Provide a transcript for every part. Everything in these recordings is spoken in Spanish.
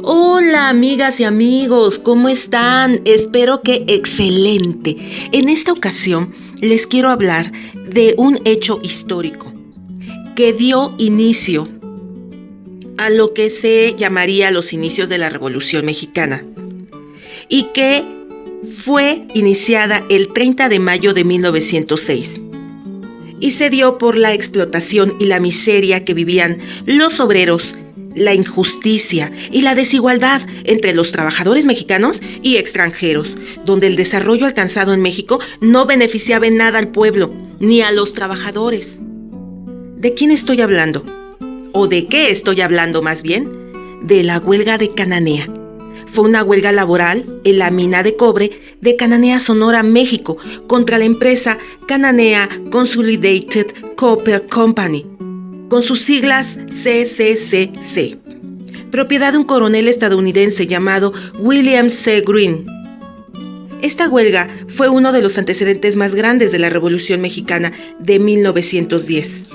Hola amigas y amigos, ¿cómo están? Espero que excelente. En esta ocasión les quiero hablar de un hecho histórico que dio inicio a lo que se llamaría los inicios de la Revolución Mexicana y que fue iniciada el 30 de mayo de 1906 y se dio por la explotación y la miseria que vivían los obreros, la injusticia y la desigualdad entre los trabajadores mexicanos y extranjeros, donde el desarrollo alcanzado en México no beneficiaba en nada al pueblo ni a los trabajadores. ¿De quién estoy hablando? ¿O de qué estoy hablando más bien? De la huelga de Cananea. Fue una huelga laboral en la mina de cobre de Cananea, Sonora, México, contra la empresa Cananea Consolidated Copper Company, con sus siglas CCCC, propiedad de un coronel estadounidense llamado William C. Greene. Esta huelga fue uno de los antecedentes más grandes de la Revolución Mexicana de 1910.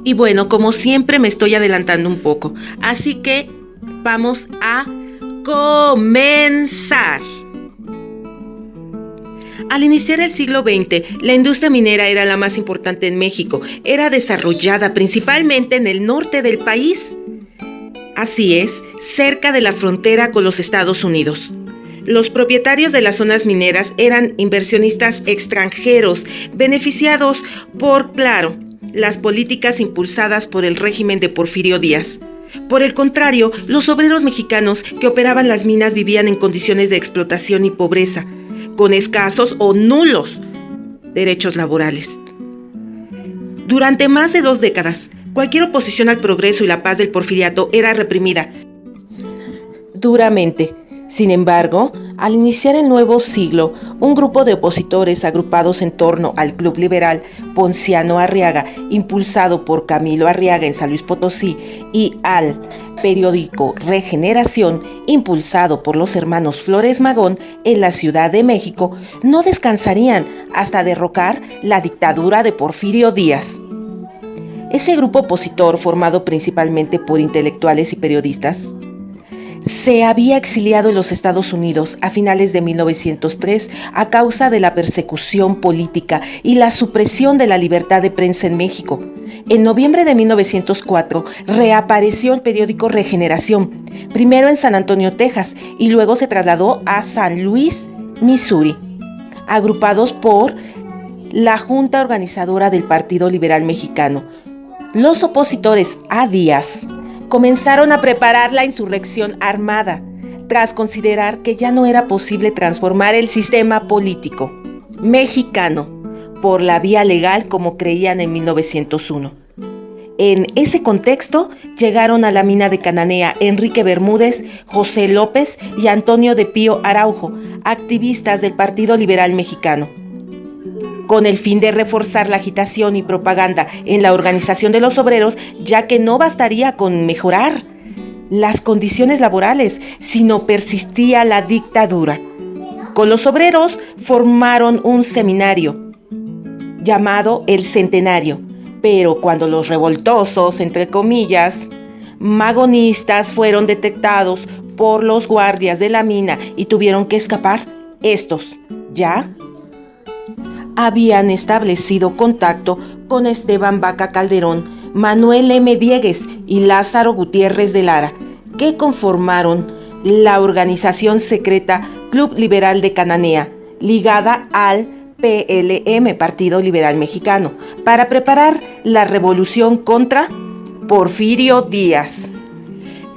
Y bueno, como siempre me estoy adelantando un poco, así que vamos a comenzar. Al iniciar el siglo XX, la industria minera era la más importante en México. Era desarrollada principalmente en el norte del país. Así es, cerca de la frontera con los Estados Unidos. Los propietarios de las zonas mineras eran inversionistas extranjeros, beneficiados por, claro, las políticas impulsadas por el régimen de Porfirio Díaz. Por el contrario, los obreros mexicanos que operaban las minas vivían en condiciones de explotación y pobreza, con escasos o nulos derechos laborales. Durante más de 2 décadas, cualquier oposición al progreso y la paz del porfiriato era reprimida duramente. Sin embargo, al iniciar el nuevo siglo, un grupo de opositores agrupados en torno al Club Liberal Ponciano Arriaga, impulsado por Camilo Arriaga en San Luis Potosí, y al periódico Regeneración, impulsado por los hermanos Flores Magón en la Ciudad de México, no descansarían hasta derrocar la dictadura de Porfirio Díaz. Ese grupo opositor, formado principalmente por intelectuales y periodistas, se había exiliado en los Estados Unidos a finales de 1903 a causa de la persecución política y la supresión de la libertad de prensa en México. En noviembre de 1904 reapareció el periódico Regeneración, primero en San Antonio, Texas, y luego se trasladó a San Luis, Missouri, agrupados por la Junta Organizadora del Partido Liberal Mexicano. Los opositores a Díaz comenzaron a preparar la insurrección armada, tras considerar que ya no era posible transformar el sistema político mexicano por la vía legal como creían en 1901. En ese contexto llegaron a la mina de Cananea Enrique Bermúdez, José López y Antonio de Pío Araujo, activistas del Partido Liberal Mexicano, con el fin de reforzar la agitación y propaganda en la organización de los obreros, ya que no bastaría con mejorar las condiciones laborales, sino persistía la dictadura. Con los obreros formaron un seminario llamado El Centenario, pero cuando los revoltosos, entre comillas, magonistas fueron detectados por los guardias de la mina y tuvieron que escapar, estos ya habían establecido contacto con Esteban Vaca Calderón, Manuel M. Diegues y Lázaro Gutiérrez de Lara, que conformaron la organización secreta Club Liberal de Cananea, ligada al PLM, Partido Liberal Mexicano, para preparar la revolución contra Porfirio Díaz.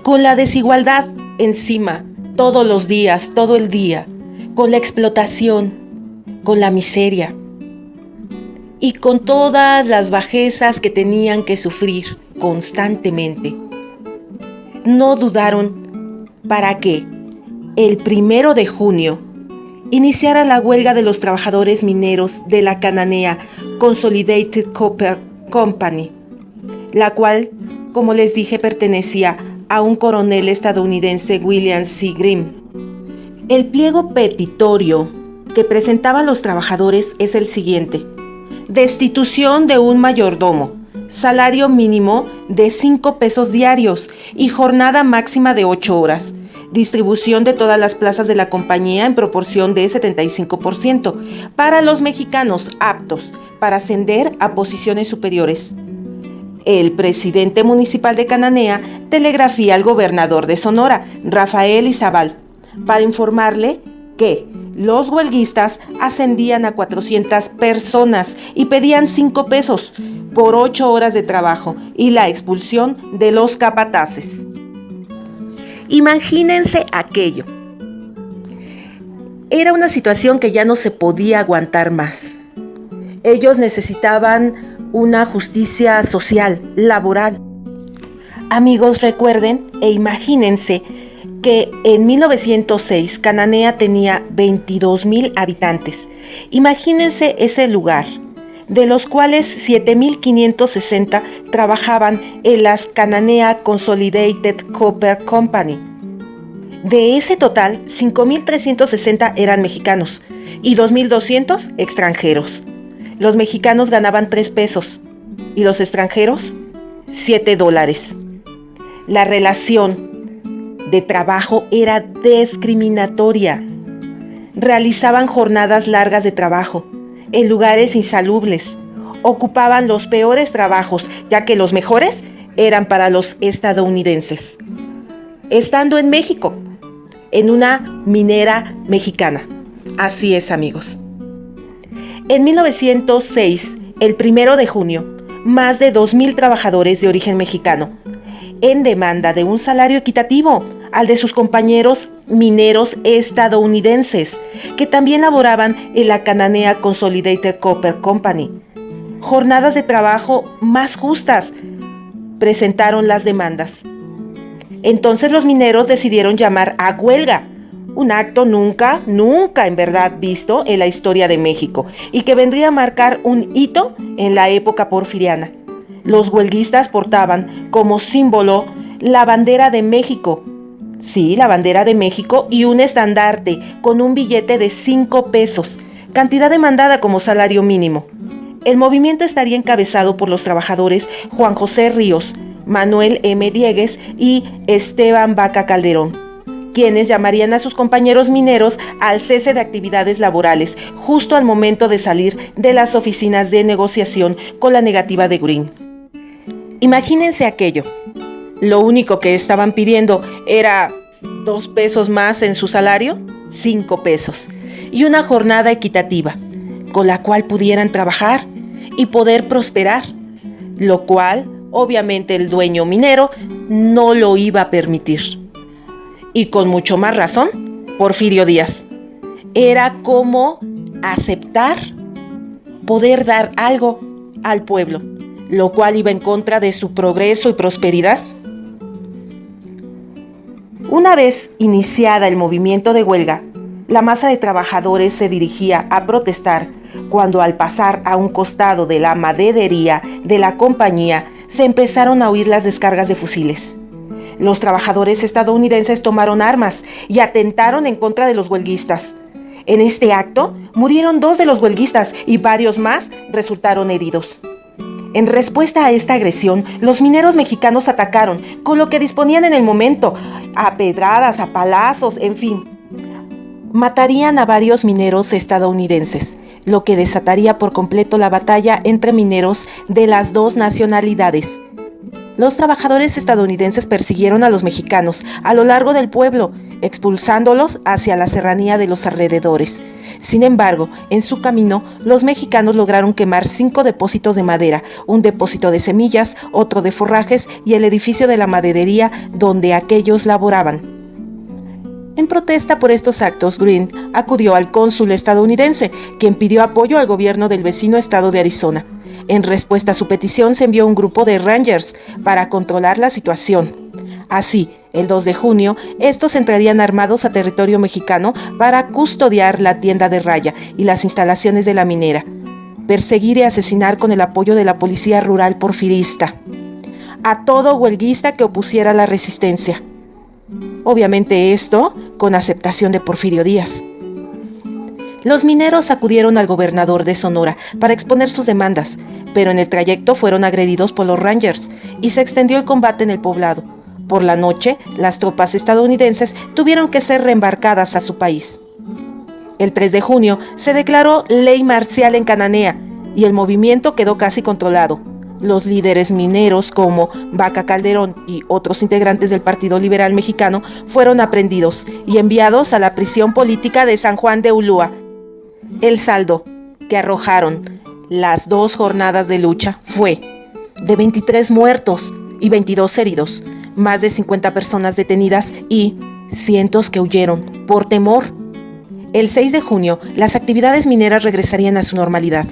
Con la desigualdad encima, todos los días, todo el día, con la explotación, con la miseria y con todas las bajezas que tenían que sufrir constantemente, no dudaron para que el 1 de junio iniciara la huelga de los trabajadores mineros de la Cananea Consolidated Copper Company, la cual, como les dije, pertenecía a un coronel estadounidense, William C. Greene. El pliego petitorio que presentaban los trabajadores es el siguiente: destitución de un mayordomo, salario mínimo de 5 pesos diarios y jornada máxima de 8 horas. Distribución de todas las plazas de la compañía en proporción de 75% para los mexicanos aptos para ascender a posiciones superiores. El presidente municipal de Cananea telegrafía al gobernador de Sonora, Rafael Izabal, para informarle que los huelguistas ascendían a 400 personas y pedían 5 pesos por 8 horas de trabajo y la expulsión de los capataces. Imagínense aquello. Era una situación que ya no se podía aguantar más. Ellos necesitaban una justicia social, laboral. Amigos, recuerden e imagínense que en 1906 Cananea tenía 22,000 habitantes. Imagínense ese lugar, de los cuales 7,560 trabajaban en las Cananea Consolidated Copper Company. De ese total, 5,360 eran mexicanos y 2,200 extranjeros. Los mexicanos ganaban 3 pesos y los extranjeros $7. La relación de trabajo era discriminatoria. Realizaban jornadas largas de trabajo en lugares insalubres. Ocupaban los peores trabajos, ya que los mejores eran para los estadounidenses. Estando en México, en una minera mexicana. Así es, amigos. En 1906, el 1 de junio, más de 2,000 trabajadores de origen mexicano, en demanda de un salario equitativo al de sus compañeros mineros estadounidenses, que también laboraban en la Cananea Consolidated Copper Company. Jornadas de trabajo más justas, presentaron las demandas. Entonces los mineros decidieron llamar a huelga, un acto nunca en verdad visto en la historia de México y que vendría a marcar un hito en la época porfiriana. Los huelguistas portaban como símbolo la bandera de México. Sí, la bandera de México y un estandarte con un billete de 5 pesos, cantidad demandada como salario mínimo. El movimiento estaría encabezado por los trabajadores Juan José Ríos, Manuel M. Diegues y Esteban Vaca Calderón, quienes llamarían a sus compañeros mineros al cese de actividades laborales justo al momento de salir de las oficinas de negociación con la negativa de Green. Imagínense aquello. Lo único que estaban pidiendo era 2 pesos más en su salario, 5 pesos, y una jornada equitativa, con la cual pudieran trabajar y poder prosperar, lo cual obviamente el dueño minero no lo iba a permitir. Y con mucho más razón, Porfirio Díaz. Era como aceptar poder dar algo al pueblo, lo cual iba en contra de su progreso y prosperidad. Una vez iniciada el movimiento de huelga, la masa de trabajadores se dirigía a protestar cuando al pasar a un costado de la maderería de la compañía se empezaron a oír las descargas de fusiles. Los trabajadores estadounidenses tomaron armas y atentaron en contra de los huelguistas. En este acto murieron 2 de los huelguistas y varios más resultaron heridos. En respuesta a esta agresión, los mineros mexicanos atacaron con lo que disponían en el momento, a pedradas, a palazos, en fin. Matarían a varios mineros estadounidenses, lo que desataría por completo la batalla entre mineros de las 2 nacionalidades. Los trabajadores estadounidenses persiguieron a los mexicanos a lo largo del pueblo, expulsándolos hacia la serranía de los alrededores. Sin embargo, en su camino, los mexicanos lograron quemar 5 depósitos de madera, un depósito de semillas, otro de forrajes y el edificio de la maderería donde aquellos laboraban. En protesta por estos actos, Green acudió al cónsul estadounidense, quien pidió apoyo al gobierno del vecino estado de Arizona. En respuesta a su petición, se envió un grupo de Rangers para controlar la situación. Así, el 2 de junio, estos entrarían armados a territorio mexicano para custodiar la tienda de raya y las instalaciones de la minera, perseguir y asesinar con el apoyo de la policía rural porfirista a todo huelguista que opusiera la resistencia. Obviamente esto con aceptación de Porfirio Díaz. Los mineros acudieron al gobernador de Sonora para exponer sus demandas, pero en el trayecto fueron agredidos por los Rangers y se extendió el combate en el poblado. Por la noche, las tropas estadounidenses tuvieron que ser reembarcadas a su país. El 3 de junio se declaró ley marcial en Cananea y el movimiento quedó casi controlado. Los líderes mineros como Vaca Calderón y otros integrantes del Partido Liberal Mexicano fueron aprehendidos y enviados a la prisión política de San Juan de Ulúa. El saldo que arrojaron las 2 jornadas de lucha fue de 23 muertos y 22 heridos, más de 50 personas detenidas y cientos que huyeron por temor. El 6 de junio, las actividades mineras regresarían a su normalidad.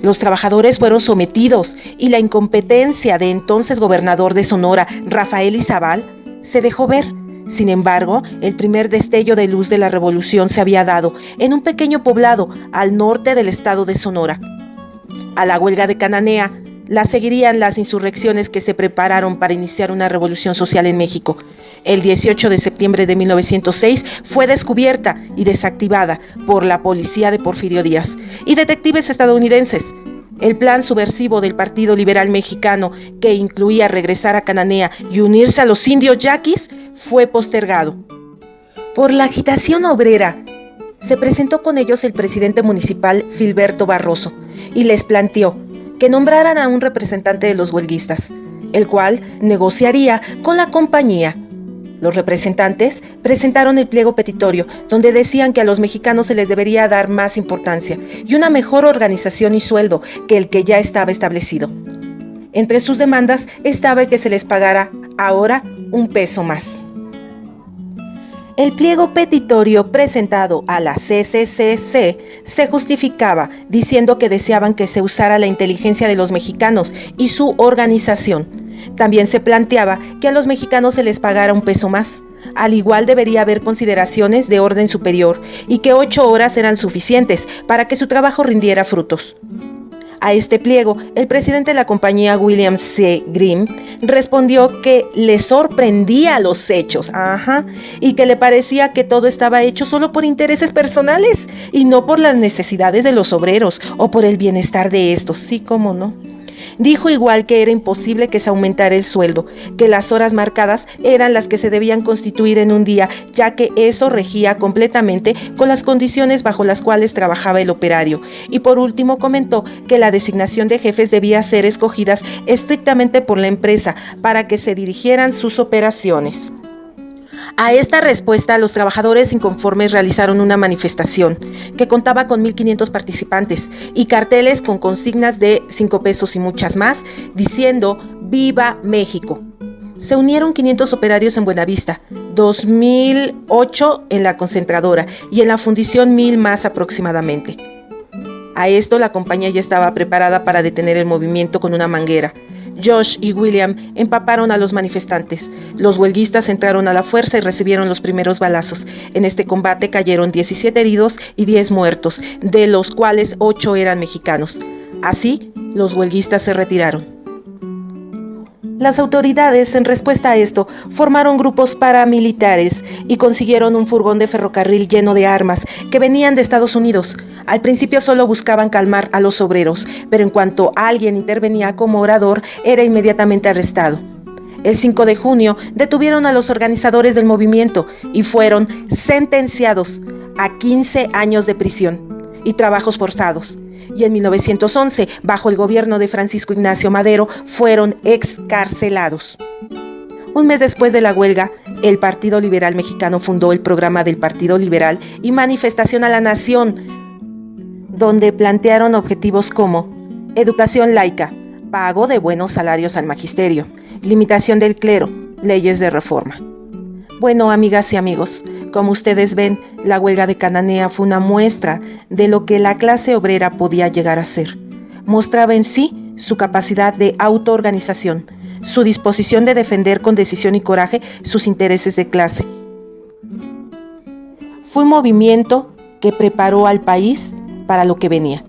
Los trabajadores fueron sometidos y la incompetencia de entonces gobernador de Sonora, Rafael Izabal, se dejó ver. Sin embargo, el primer destello de luz de la revolución se había dado en un pequeño poblado al norte del estado de Sonora. A la huelga de Cananea la seguirían las insurrecciones que se prepararon para iniciar una revolución social en México. El 18 de septiembre de 1906 fue descubierta y desactivada por la policía de Porfirio Díaz y detectives estadounidenses. El plan subversivo del Partido Liberal Mexicano, que incluía regresar a Cananea y unirse a los indios yaquis, fue postergado. Por la agitación obrera, se presentó con ellos el presidente municipal Filberto Barroso y les planteó que nombraran a un representante de los huelguistas, el cual negociaría con la compañía. Los representantes presentaron el pliego petitorio, donde decían que a los mexicanos se les debería dar más importancia y una mejor organización y sueldo que el que ya estaba establecido. Entre sus demandas estaba el que se les pagara ahora $1 más. El pliego petitorio presentado a la CCCC se justificaba diciendo que deseaban que se usara la inteligencia de los mexicanos y su organización. También se planteaba que a los mexicanos se les pagara $1 más. Al igual debería haber consideraciones de orden superior y que 8 horas eran suficientes para que su trabajo rindiera frutos. A este pliego, el presidente de la compañía, William C. Grimm, respondió que le sorprendía los hechos, y que le parecía que todo estaba hecho solo por intereses personales y no por las necesidades de los obreros o por el bienestar de estos, sí, cómo no. Dijo igual que era imposible que se aumentara el sueldo, que las horas marcadas eran las que se debían constituir en un día, ya que eso regía completamente con las condiciones bajo las cuales trabajaba el operario. Y por último comentó que la designación de jefes debía ser escogidas estrictamente por la empresa para que se dirigieran sus operaciones. A esta respuesta, los trabajadores inconformes realizaron una manifestación que contaba con 1,500 participantes y carteles con consignas de 5 pesos y muchas más, diciendo ¡Viva México! Se unieron 500 operarios en Buenavista, 2,008 en la concentradora y en la fundición 1,000 más aproximadamente. A esto la compañía ya estaba preparada para detener el movimiento con una manguera. Josh y William empaparon a los manifestantes. Los huelguistas entraron a la fuerza y recibieron los primeros balazos. En este combate cayeron 17 heridos y 10 muertos, de los cuales 8 eran mexicanos. Así, los huelguistas se retiraron. Las autoridades, en respuesta a esto, formaron grupos paramilitares y consiguieron un furgón de ferrocarril lleno de armas que venían de Estados Unidos. Al principio solo buscaban calmar a los obreros, pero en cuanto alguien intervenía como orador, era inmediatamente arrestado. El 5 de junio detuvieron a los organizadores del movimiento y fueron sentenciados a 15 años de prisión y trabajos forzados. Y en 1911, bajo el gobierno de Francisco Ignacio Madero, fueron excarcelados. Un mes después de la huelga, el Partido Liberal Mexicano fundó el programa del Partido Liberal y Manifestación a la Nación, donde plantearon objetivos como educación laica, pago de buenos salarios al magisterio, limitación del clero, leyes de reforma. Bueno, amigas y amigos, como ustedes ven, la huelga de Cananea fue una muestra de lo que la clase obrera podía llegar a ser. Mostraba en sí su capacidad de autoorganización, su disposición de defender con decisión y coraje sus intereses de clase. Fue un movimiento que preparó al país para lo que venía,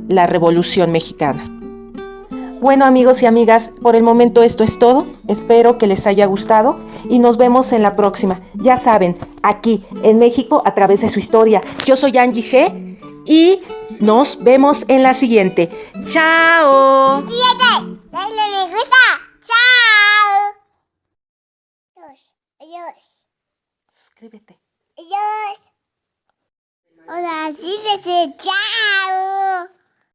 la Revolución Mexicana. Bueno, amigos y amigas, por el momento esto es todo. Espero que les haya gustado y nos vemos en la próxima. Ya saben, aquí en México a través de su historia. Yo soy Angie G y nos vemos en la siguiente. ¡Chao! Suscríbete, dale me gusta. Chao. Adiós. Suscríbete. Adiós. Hola, suscríbete. Chao.